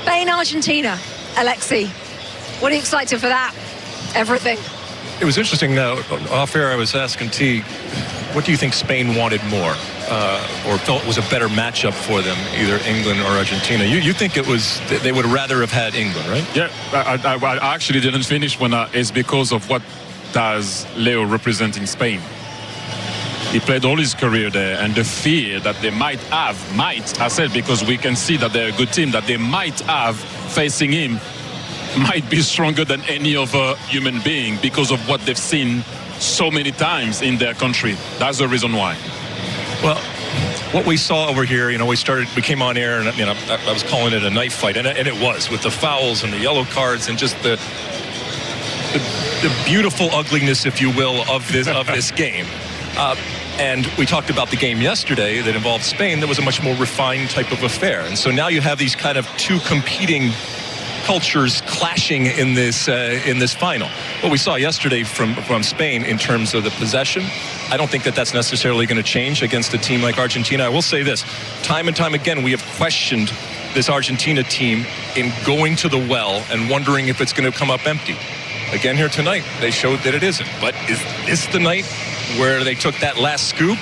Spain-Argentina, Alexi. What are you excited for that? Everything. It was interesting, off air I was asking T, what do you think Spain wanted more or felt was a better matchup for them, either England or Argentina? You think it was, they would rather have had England, right? Yeah, I actually didn't finish when it's because of what does Leo representing Spain. He played all his career there, and the fear that they might have, I said, because we can see that they're a good team, that they might have facing him might be stronger than any other human being because of what they've seen so many times in their country. That's the reason why. Well, what we saw over here, we came on air and, I was calling it a knife fight, and it was, with the fouls and the yellow cards and just the beautiful ugliness, if you will, of this game. And we talked about the game yesterday that involved Spain. That was a much more refined type of affair. And so now you have these kind of two competing cultures clashing in this final. What we saw yesterday from Spain in terms of the possession, I don't think that that's necessarily going to change against a team like Argentina. I will say this, time and time again, we have questioned this Argentina team in going to the well and wondering if it's going to come up empty. Again here tonight, they showed that it isn't. But is this the night where they took that last scoop?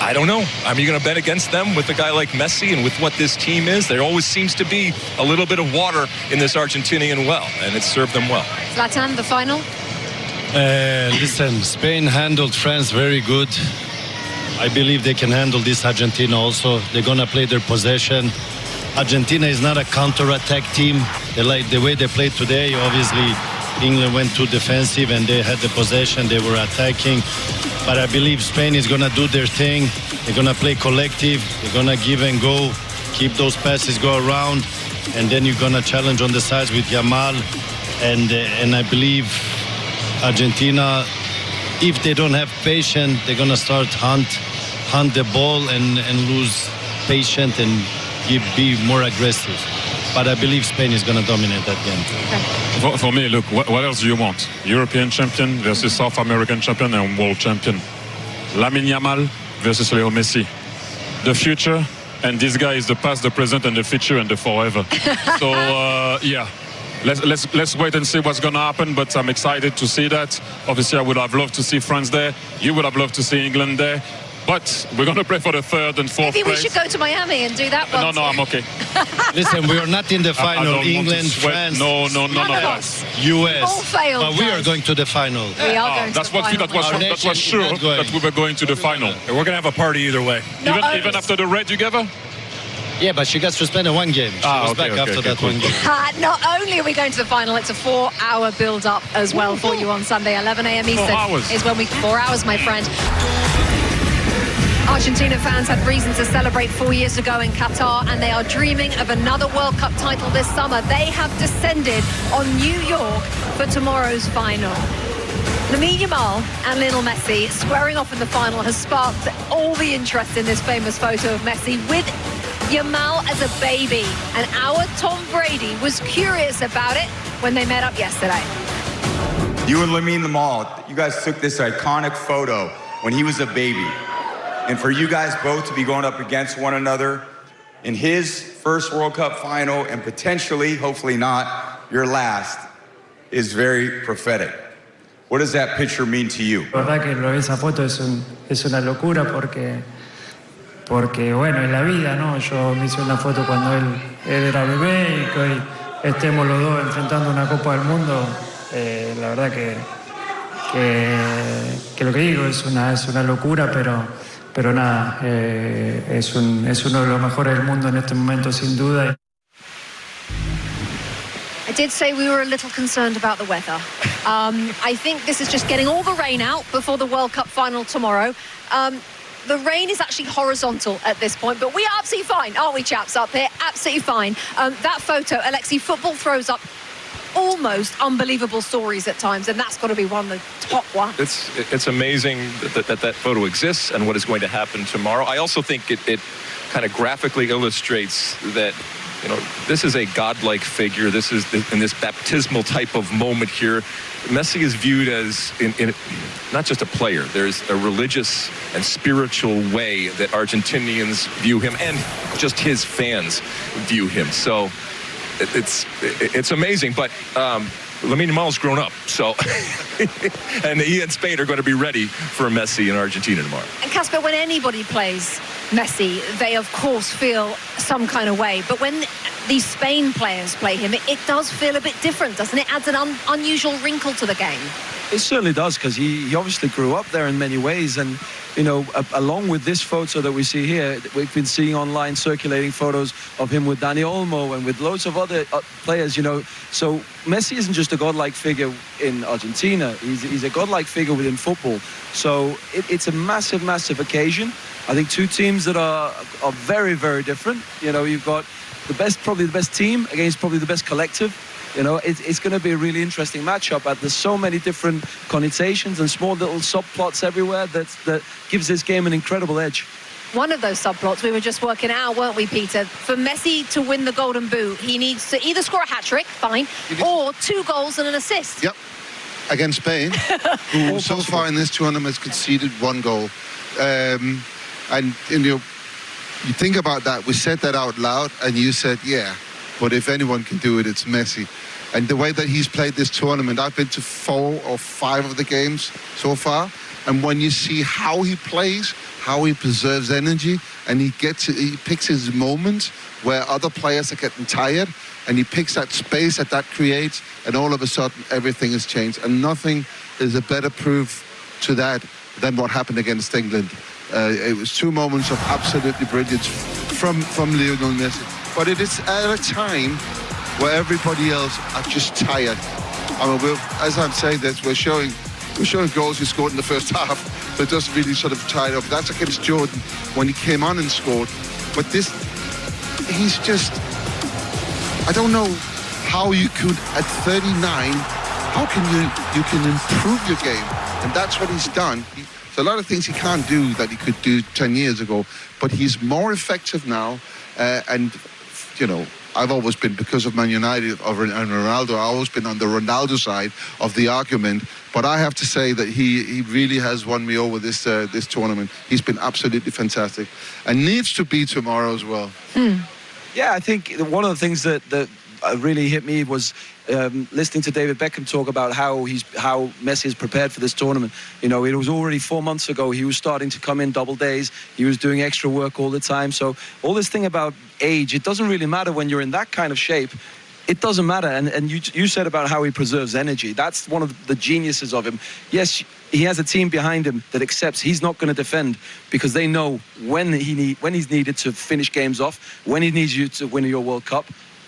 I don't know. I mean, you're going to bet against them with a guy like Messi and with what this team is? There always seems to be a little bit of water in this Argentinian well, and it's served them well. Zlatan, the final? Listen, Spain handled France very good. I believe they can handle this Argentina also. They're going to play their possession. Argentina is not a counter-attack team. They like the way they played today. Obviously, England went too defensive and they had the possession. They were attacking. But I believe Spain is going to do their thing. They're going to play collective. They're going to give and go, keep those passes go around. And then you're going to challenge on the sides with Yamal. And I believe Argentina, if they don't have patience, they're going to start hunt the ball and lose patience and be more aggressive. But I believe Spain is going to dominate that game. For me, look, what else do you want? European champion versus South American champion and world champion. Lamine Yamal versus Leonel Messi. The future, and this guy is the past, the present, and the future, and the forever. So, yeah. Let's wait and see what's going to happen, but I'm excited to see that. Obviously, I would have loved to see France there. You would have loved to see England there. But we're going to play for the third and fourth Maybe place. We should go to Miami and do that one. No, I'm okay. Listen, we are not in the final. England, France. No. US. All failed. But we are going to the final. We are going to the final. That was sure that we were going to the final. And we're going to have a party either way. Even after the red you gave her? Yeah, but she got suspended one game. She was back after that one game. Not only are we going to the final, it's a 4-hour build-up as well for you on Sunday, 11 a.m. Eastern. 4 hours. Is when 4 hours, my friend. Argentina fans had reason to celebrate 4 years ago in Qatar, and they are dreaming of another World Cup title this summer. They have descended on New York for tomorrow's final. Lamine Yamal and Leonel Messi squaring off in the final has sparked all the interest in this famous photo of Messi with Yamal as a baby. And our Tom Brady was curious about it when they met up yesterday. You and Lamine Yamal, you guys took this iconic photo when he was a baby. And for you guys both to be going up against one another in his first World Cup final and potentially, hopefully not, your last, is very prophetic. What does that picture mean to you? La verdad que esa foto es una locura porque bueno, es la vida, ¿no? Yo me hice una foto cuando él era bebé y que hoy estemos los dos enfrentando una Copa del Mundo. La verdad que lo que digo es una locura, pero nada, es uno de los mejores del mundo en este momento, sin duda. I did say we were a little concerned about the weather. I think this is just getting all the rain out before the World Cup final tomorrow. The rain is actually horizontal at this point, but we are absolutely fine, aren't we, chaps, up here? Absolutely fine. That photo, Alexi, football throws up almost unbelievable stories at times, and that's got to be one of the top ones. It's amazing that photo exists and what is going to happen tomorrow. I also think it kind of graphically illustrates that, you know, this is a godlike figure. This is in this baptismal type of moment here. Messi is viewed as in not just a player. There's a religious and spiritual way that Argentinians view him, and just his fans view him. So it's amazing. But Lamine Yamal's grown up, so and he and Spain are going to be ready for Messi in Argentina tomorrow. And Casper, when anybody plays Messi, they of course feel some kind of way. But when these Spain players play him, it does feel a bit different, doesn't it? It adds an unusual wrinkle to the game. It certainly does, because he obviously grew up there in many ways. And, you know, along with this photo that we see here, we've been seeing online circulating photos of him with Dani Olmo and with loads of other players, you know. So Messi isn't just a godlike figure in Argentina. He's a godlike figure within football. So it's a massive, massive occasion. I think two teams that are very, very different. You know, you've got probably the best team against probably the best collective. You know, it's going to be a really interesting matchup. There's so many different connotations and small little subplots everywhere that gives this game an incredible edge. One of those subplots we were just working out, weren't we, Peter? For Messi to win the Golden Boot, he needs to either score a hat-trick, fine, or 2 goals and an assist. Yep, against Spain, who so far in this tournament has conceded 1 goal. And you know, you think about that, we said that out loud, and you said, yeah, but if anyone can do it, it's Messi. And the way that he's played this tournament, I've been to 4 or 5 of the games so far, and when you see how he plays, how he preserves energy, and he picks his moments where other players are getting tired, and he picks that space that creates, and all of a sudden everything has changed. And nothing is a better proof to that than what happened against England. It was 2 moments of absolutely brilliance from Lionel Messi. But it is at a time where everybody else are just tired. I mean, as I'm saying this, we're showing goals he scored in the first half, but just really sort of tired up. That's against Jordan when he came on and scored. But he's just, I don't know how you could, at 39, how can you can improve your game? And that's what he's done. There's a lot of things he can't do that he could do 10 years ago, but he's more effective now. And, you know, I've always been, because of Man United and Ronaldo, I've always been on the Ronaldo side of the argument. But I have to say that he really has won me over this tournament. He's been absolutely fantastic and needs to be tomorrow as well. Yeah, I think one of the things that really hit me was listening to David Beckham talk about how Messi is prepared for this tournament. You know, it was already 4 months ago. He was starting to come in double days. He was doing extra work all the time. So all this thing about age, it doesn't really matter when you're in that kind of shape. It doesn't matter. And you said about how he preserves energy. That's one of the geniuses of him. Yes, he has a team behind him that accepts he's not going to defend, because they know when he's needed to finish games off, when he needs you to win your World Cup.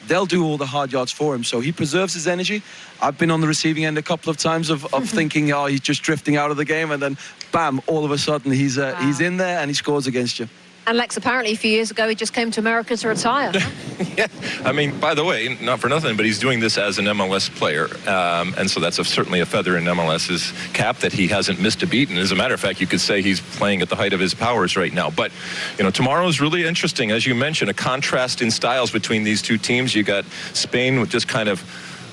They'll do all the hard yards for him. So he preserves his energy. I've been on the receiving end a couple of times of thinking, oh, he's just drifting out of the game, and then bam, all of a sudden he's in there and he scores against you. And Lex, apparently a few years ago, he just came to America to retire. Yeah, I mean, by the way, not for nothing, but he's doing this as an MLS player. And so that's certainly a feather in MLS's cap that he hasn't missed a beat. And as a matter of fact, you could say he's playing at the height of his powers right now. But, you know, tomorrow is really interesting. As you mentioned, a contrast in styles between these two teams. You got Spain with just kind of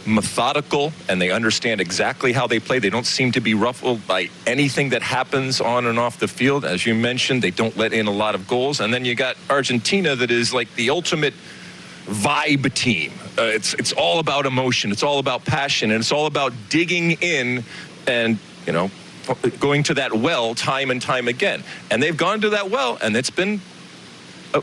methodical, and they understand exactly how they play. They don't seem to be ruffled by anything that happens on and off the field. As you mentioned, they don't let in a lot of goals. And then you got Argentina, that is like the ultimate vibe team. It's all about emotion. It's all about passion, and it's all about digging in and, you know, going to that well time and time again. And they've gone to that well, and it's been,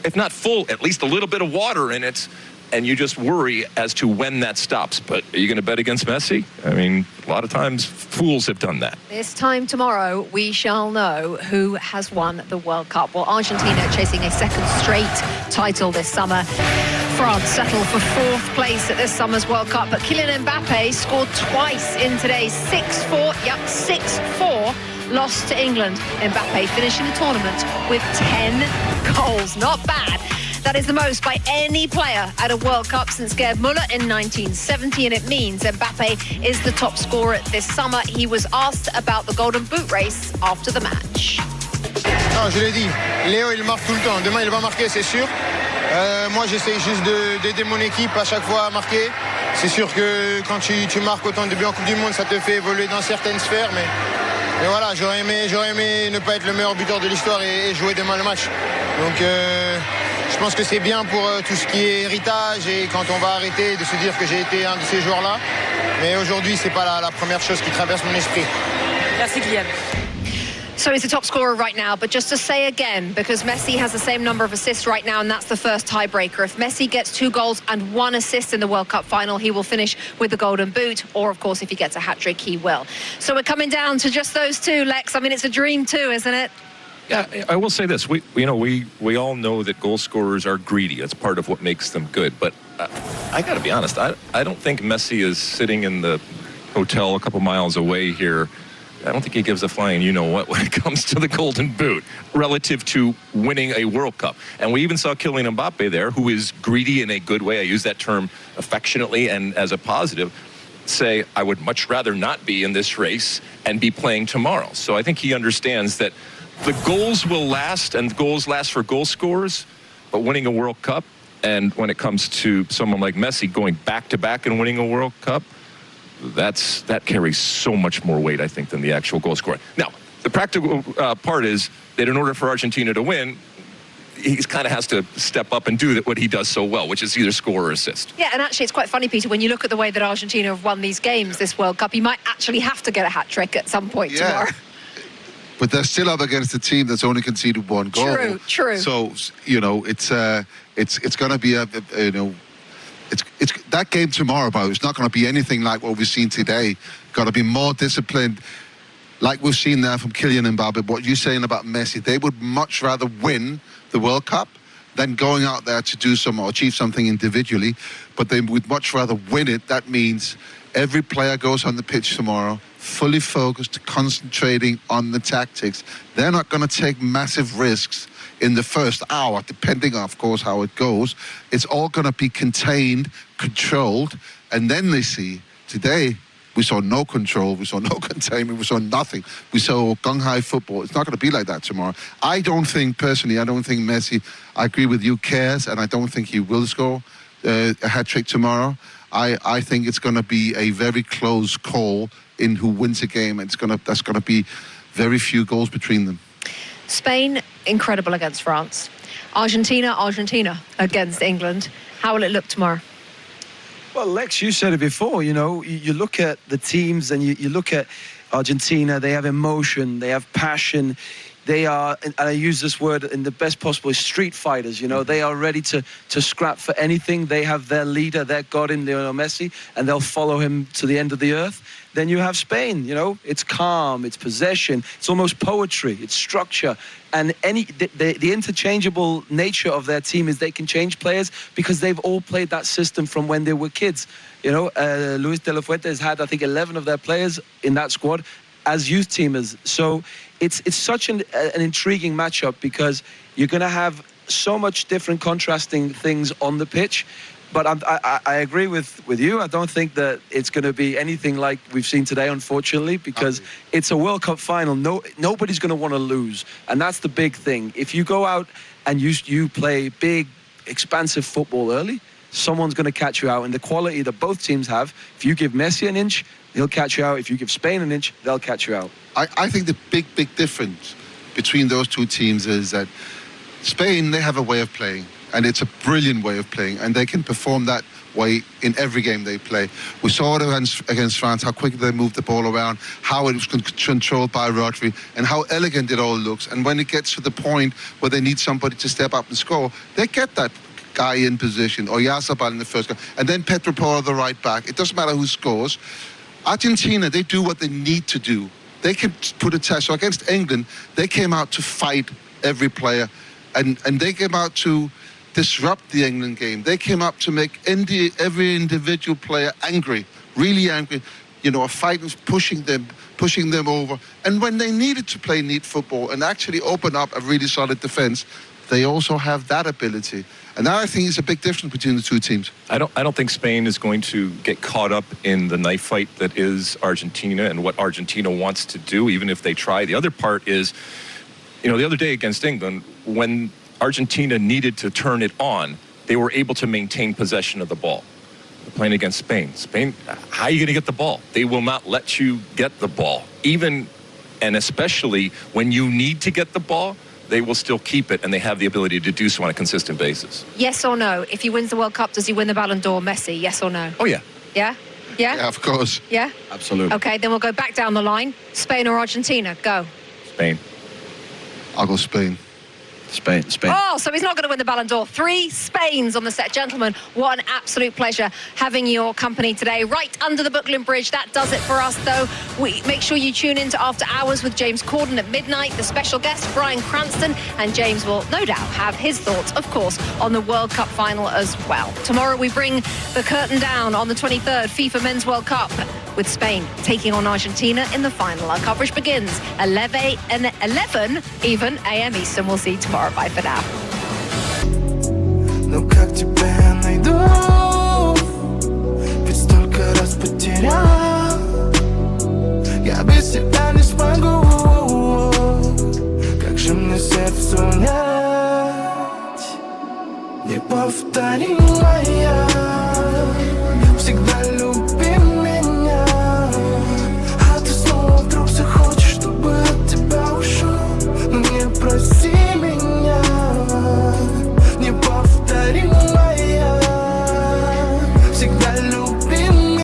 if not full, at least a little bit of water in it. And you just worry as to when that stops. But are you going to bet against Messi? I mean, a lot of times fools have done that. This time tomorrow, we shall know who has won the World Cup. Well, Argentina chasing a 2nd straight title this summer. France settled for 4th place at this summer's World Cup. But Kylian Mbappe scored twice in today's 6-4. Yep, 6-4. Lost to England. Mbappe finishing the tournament with 10 goals. Not bad. That is the most by any player at a World Cup since Gerd Müller in 1970, and it means Mbappe is the top scorer this summer. He was asked about the Golden Boot race after the match. Non, je l'ai dit, Léo il marque tout le temps. Demain il va marquer, c'est sûr. Moi j'essaie juste d'aider mon équipe à chaque fois à marquer. C'est sûr que quand tu marques autant de buts en Coupe du Monde, ça te fait évoluer dans certaines sphères, mais voilà, j'aurais aimé ne pas être le meilleur buteur de l'histoire et jouer demain le match. Donc Je pense que c'est bien pour tout ce qui est héritage et quand on va arrêter de se dire que j'ai été un de ces joueurs-là. Mais aujourd'hui, c'est pas la première chose qui traverse mon esprit. Merci Kylian. So he's the top scorer right now, but just to say again, because Messi has the same number of assists right now, and that's the first tiebreaker. If Messi gets 2 goals and 1 assist in the World Cup final, he will finish with the Golden Boot, or of course, if he gets a hat-trick, he will. So we're coming down to just those 2, Lex. I mean, it's a dream too, isn't it? Yeah, I will say this. We all know that goal scorers are greedy. It's part of what makes them good. But I got to be honest. I don't think Messi is sitting in the hotel a couple miles away here. I don't think he gives a flying you-know-what when it comes to the Golden Boot relative to winning a World Cup. And we even saw Kylian Mbappe there, who is greedy in a good way. I use that term affectionately and as a positive. Say, I would much rather not be in this race and be playing tomorrow. So I think he understands that the goals will last, and goals last for goal scorers, but winning a World Cup, and when it comes to someone like Messi going back-to-back and winning a World Cup, that carries so much more weight, I think, than the actual goal scoring. Now, the practical part is that in order for Argentina to win, he kind of has to step up and do what he does so well, which is either score or assist. Yeah, and actually it's quite funny, Peter, when you look at the way that Argentina have won these games, this World Cup, he might actually have to get a hat-trick at some point tomorrow. But they're still up against a team that's only conceded 1 goal. True. So, it's going to be it's that game tomorrow, Bo. It's not going to be anything like what we've seen today. Got to be more disciplined, like we've seen there from Kylian Mbappe. What you're saying about Messi, they would much rather win the World Cup than going out there to do or achieve something individually. But they would much rather win it. That means every player goes on the pitch tomorrow fully focused, concentrating on the tactics. They're not going to take massive risks in the first hour, depending on, of course, how it goes. It's all going to be contained, controlled, and then they see. Today, we saw no control, we saw no containment, we saw nothing. We saw gung-ho football. It's not going to be like that tomorrow. I don't think Messi, I agree with you, cares, and I don't think he will score a hat-trick tomorrow. I think it's going to be a very close call in who wins a game. That's going to be very few goals between them. Spain, incredible against France. Argentina against England. How will it look tomorrow? Well, Lex, you said it before, you look at the teams and you look at Argentina, they have emotion, they have passion. They are, and I use this word in the best possible, street fighters, They are ready to scrap for anything. They have their leader, their god in Leonel Messi, and they'll follow him to the end of the earth. Then you have Spain, It's calm, it's possession, it's almost poetry, it's structure. And the interchangeable nature of their team is they can change players because they've all played that system from when they were kids. Luis de la Fuente has had, I think, 11 of their players in that squad as youth teamers. So it's such an intriguing matchup because you're going to have so much different contrasting things on the pitch. But I agree with you. I don't think that it's going to be anything like we've seen today, unfortunately, because it's a World Cup final. Nobody's going to want to lose. And that's the big thing. If you go out and you play big, expansive football early, someone's going to catch you out. And the quality that both teams have, if you give Messi an inch, he'll catch you out. If you give Spain an inch, they'll catch you out. I think the big difference between those two teams is that Spain, they have a way of playing. And it's a brilliant way of playing, and they can perform that way in every game they play. We saw it against France, how quickly they moved the ball around, how it was controlled by Rodri, and how elegant it all looks. And when it gets to the point where they need somebody to step up and score, they get that guy in position, or Yarzabal in the first goal, and then Pedro Porro, the right back. It doesn't matter who scores. Argentina, they do what they need to do. They can put a test. So against England, they came out to fight every player, and they came out to disrupt the England game. They came up to make every individual player angry, really angry. A fight was pushing them over. And when they needed to play neat football and actually open up a really solid defense, they also have that ability. And that, I think, is a big difference between the two teams. I don't think Spain is going to get caught up in the knife fight that is Argentina and what Argentina wants to do, even if they try. The other part is, the other day against England, when Argentina needed to turn it on, they were able to maintain possession of the ball. They're playing against Spain. Spain, how are you going to get the ball? They will not let you get the ball. Even and especially when you need to get the ball, they will still keep it, and they have the ability to do so on a consistent basis. Yes or no? If he wins the World Cup, does he win the Ballon d'Or? Messi, yes or no? Oh, yeah. Yeah? Yeah? Yeah, of course. Yeah? Absolutely. Okay, then we'll go back down the line. Spain or Argentina? Go. Spain. I'll go Spain. Spain. Oh, so he's not going to win the Ballon d'Or. 3 Spains on the set. Gentlemen, what an absolute pleasure having your company today. Right under the Brooklyn Bridge. That does it for us, though. Make sure you tune in to After Hours with James Corden at midnight. The special guest, Bryan Cranston. And James will no doubt have his thoughts, of course, on the World Cup final as well. Tomorrow we bring the curtain down on the 23rd FIFA Men's World Cup with Spain taking on Argentina in the final. Our coverage begins 11 even a.m. Eastern. We'll see you tomorrow. Bye for now.